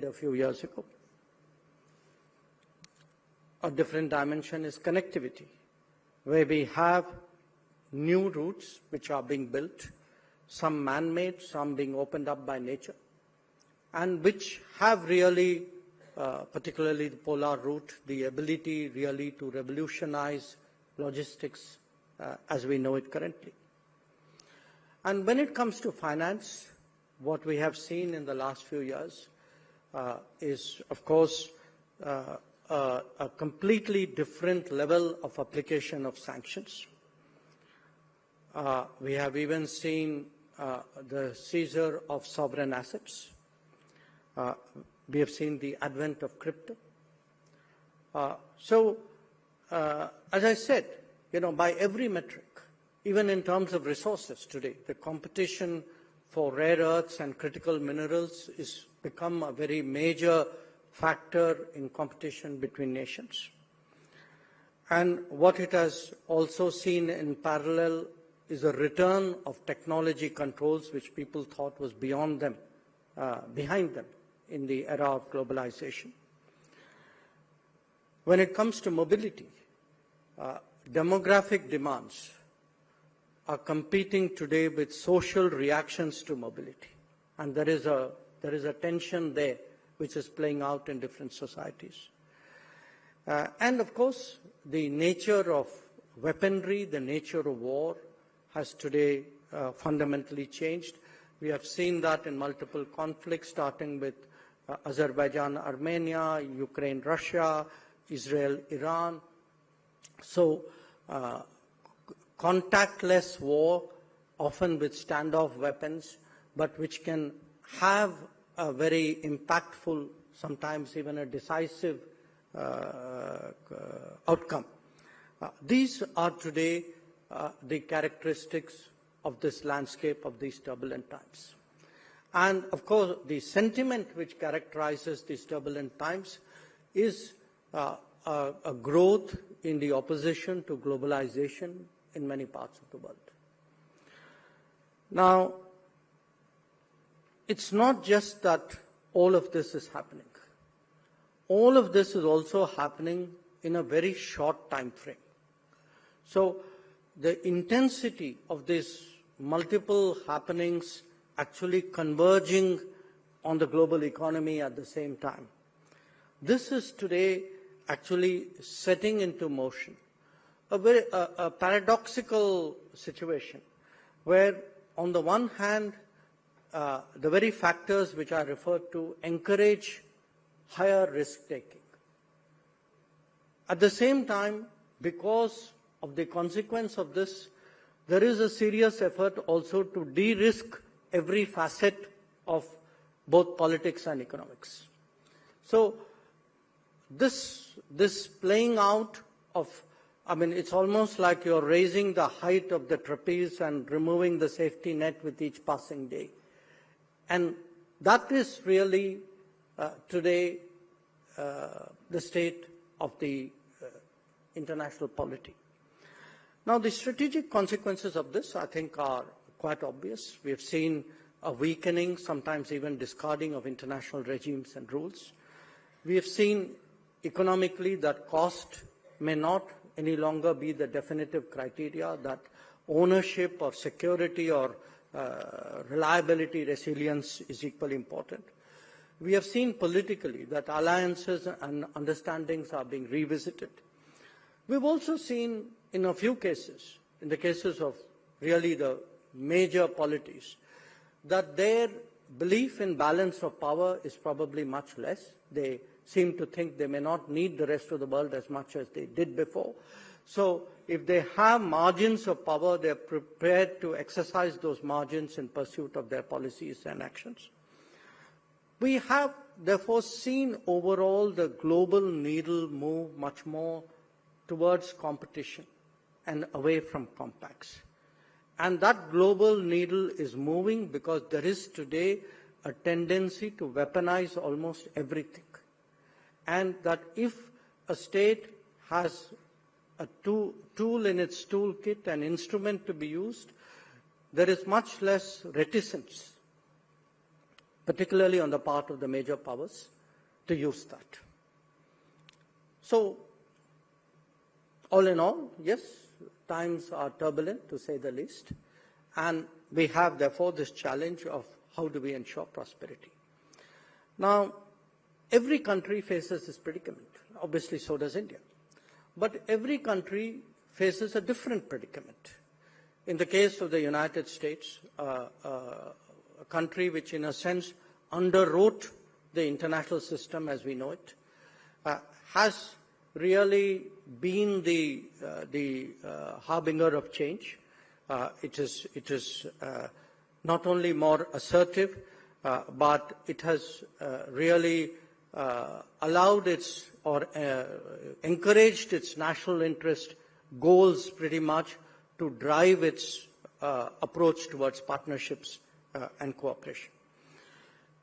a few years ago. A different dimension is connectivity, where we have new routes which are being built, some man-made, some being opened up by nature, and which have really, particularly the polar route, the ability really to revolutionize logistics as we know it currently. And when it comes to finance, what we have seen in the last few years is, of course, a completely different level of application of sanctions. We have even seen the seizure of sovereign assets. We have seen the advent of crypto. As I said, by every metric, even in terms of resources today, the competition for rare earths and critical minerals is become a very major factor in competition between nations. And what it has also seen in parallel is a return of technology controls which people thought was beyond them, behind them in the era of globalization. When it comes to mobility, demographic demands are competing today with social reactions to mobility. And there is a tension there which is playing out in different societies. And of course, the nature of weaponry, the nature of war has today fundamentally changed. We have seen that in multiple conflicts, starting with Azerbaijan, Armenia, Ukraine, Russia, Israel, Iran. So contactless war, often with standoff weapons, but which can have a very impactful, sometimes even a decisive outcome. These are today the characteristics of this landscape of these turbulent times. And of course, the sentiment which characterizes these turbulent times is a growth in the opposition to globalization in many parts of the world. Now, it's not just that all of this is happening. All of this is also happening in a very short time frame. So the intensity of these multiple happenings actually converging on the global economy at the same time. This is today actually setting into motion a paradoxical situation where, on the one hand, the very factors which I referred to encourage higher risk-taking. At the same time, because of the consequence of this, there is a serious effort also to de-risk every facet of both politics and economics. So this playing out of, it's almost like you're raising the height of the trapeze and removing the safety net with each passing day. And that is really today the state of the international polity. Now, the strategic consequences of this, I think, are quite obvious. We have seen a weakening, sometimes even discarding of international regimes and rules. We have seen economically that cost may not any longer be the definitive criteria, that ownership or security or reliability, resilience is equally important. We have seen politically that alliances and understandings are being revisited. We've also seen in a few cases, in the cases of really the major polities, that their belief in balance of power is probably much less. They seem to think they may not need the rest of the world as much as they did before. So if they have margins of power, they're prepared to exercise those margins in pursuit of their policies and actions. We have therefore seen overall the global needle move much more towards competition and away from compacts. And that global needle is moving because there is today a tendency to weaponize almost everything. And that if a state has a tool in its toolkit, an instrument to be used, there is much less reticence, particularly on the part of the major powers, to use that. So, all in all, yes, times are turbulent, to say the least, and we have, therefore, this challenge of how do we ensure prosperity. Now, every country faces this predicament. Obviously, so does India. But every country faces a different predicament. In the case of the United States, a country which, in a sense, underwrote the international system as we know it, has really been the harbinger of change. It is not only more assertive, but it has really allowed its or encouraged its national interest goals pretty much to drive its approach towards partnerships and cooperation.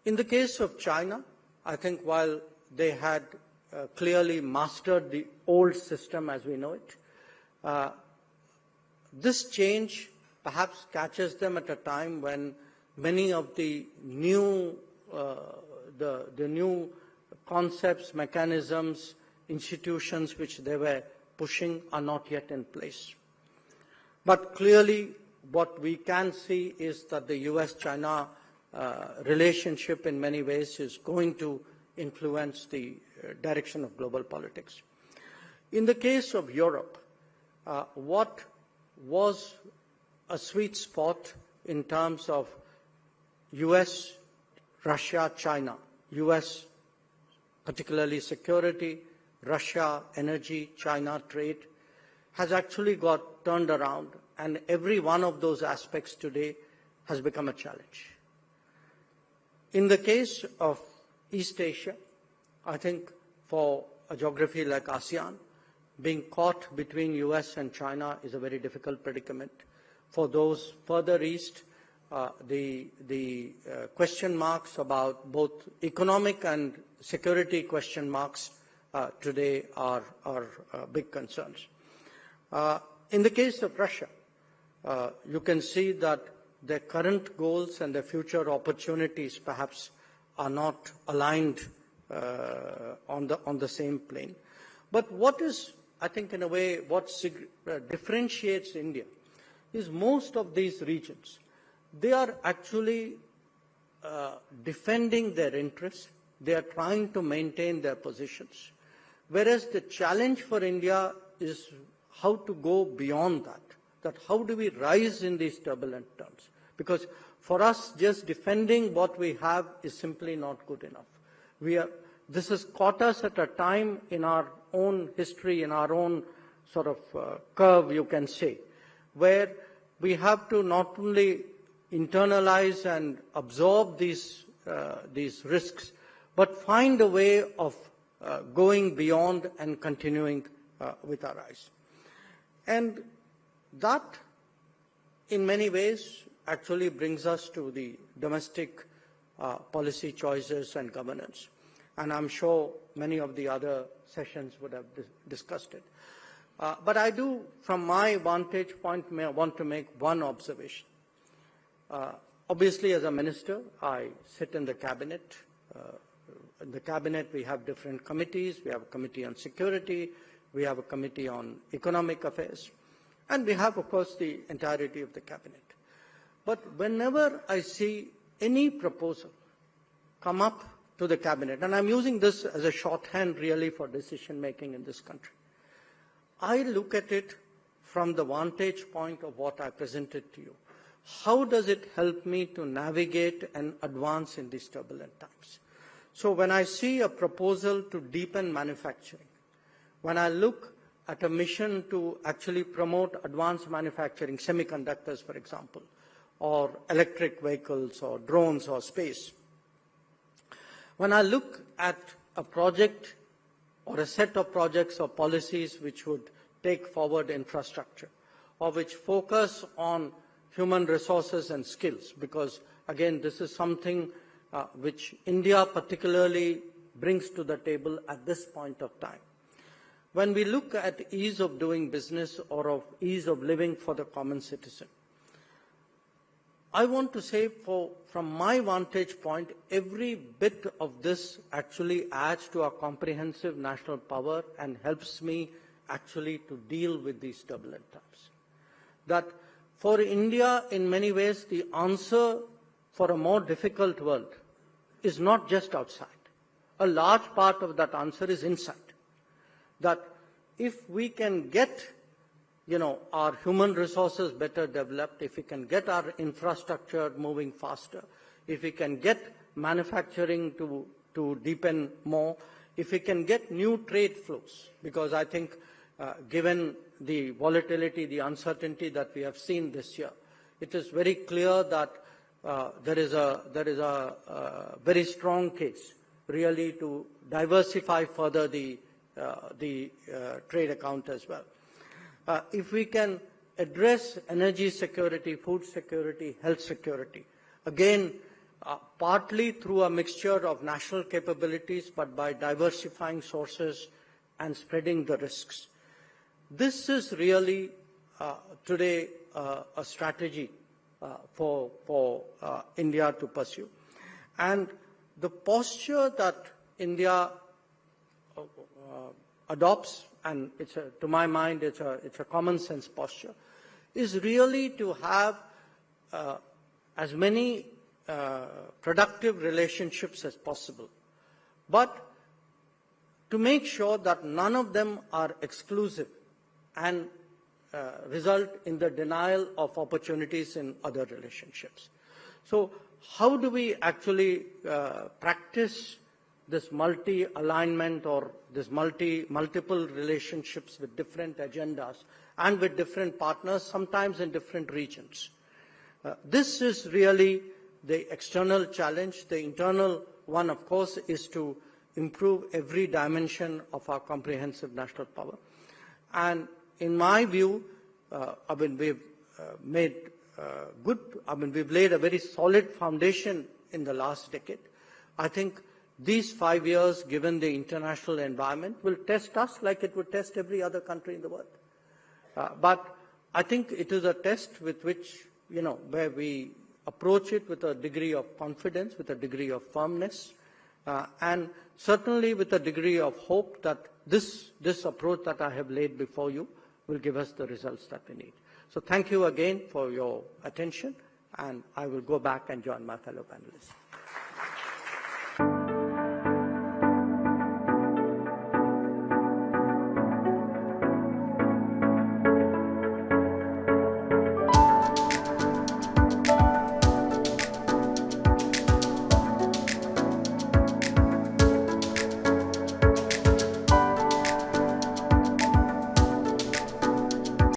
In the case of China, I think while they had clearly mastered the old system as we know it, this change perhaps catches them at a time when many of the new new concepts, mechanisms, institutions which they were pushing are not yet in place. But clearly what we can see is that the US-China relationship in many ways is going to influence the direction of global politics. In the case of Europe, what was a sweet spot in terms of US, Russia, China, US particularly security, Russia energy, China trade, has actually got turned around, and every one of those aspects today has become a challenge. In the case of East Asia, I think for a geography like ASEAN, being caught between US and China is a very difficult predicament. For those further east, the question marks about both economic and security question marks today are big concerns. In the case of Russia, you can see that their current goals and their future opportunities perhaps are not aligned on the same plane. But what is, I think in a way, what differentiates India is most of these regions, they are actually defending their interests. They are trying to maintain their positions. Whereas the challenge for India is how to go beyond that how do we rise in these turbulent times? Because for us, just defending what we have is simply not good enough. This has caught us at a time in our own history, in our own sort of curve, you can say, where we have to not only internalize and absorb these risks, but find a way of going beyond and continuing with our rise. And that, in many ways, actually brings us to the domestic policy choices and governance. And I'm sure many of the other sessions would have discussed it. But I do, from my vantage point, want to make one observation. Obviously, as a minister, I sit in the cabinet. In the cabinet, we have different committees. We have a committee on security. We have a committee on economic affairs. And we have, of course, the entirety of the cabinet. But whenever I see any proposal come up to the cabinet, and I'm using this as a shorthand really for decision making in this country, I look at it from the vantage point of what I presented to you. How does it help me to navigate and advance in these turbulent times? So when I see a proposal to deepen manufacturing, when I look at a mission to actually promote advanced manufacturing, semiconductors, for example, or electric vehicles, or drones, or space, when I look at a project or a set of projects or policies which would take forward infrastructure, or which focus on human resources and skills, because, again, this is something which India particularly brings to the table at this point of time. When we look at ease of doing business or of ease of living for the common citizen, I want to say from my vantage point, every bit of this actually adds to our comprehensive national power and helps me actually to deal with these turbulent times. That for India, in many ways, the answer for a more difficult world is not just outside. A large part of that answer is inside. That if we can get, our human resources better developed, if we can get our infrastructure moving faster, if we can get manufacturing to deepen more, if we can get new trade flows, because I think given the volatility, the uncertainty that we have seen this year, it is very clear that there is a very strong case really to diversify further the trade account as well. If we can address energy security, food security, health security, again, partly through a mixture of national capabilities, but by diversifying sources and spreading the risks. This is really today a strategy for India to pursue. And the posture that India adopts, and to my mind, it's a common sense posture, is really to have as many productive relationships as possible, but to make sure that none of them are exclusive and result in the denial of opportunities in other relationships. So how do we actually practice this multi-alignment or this multiple relationships with different agendas and with different partners, sometimes in different regions? This is really the external challenge. The internal one, of course, is to improve every dimension of our comprehensive national power. And in my view, we've laid a very solid foundation in the last decade. I think these 5 years, given the international environment, will test us like it would test every other country in the world. But I think it is a test with which, where we approach it with a degree of confidence, with a degree of firmness, and certainly with a degree of hope that this approach that I have laid before you will give us the results that we need. So thank you again for your attention, and I will go back and join my fellow panelists.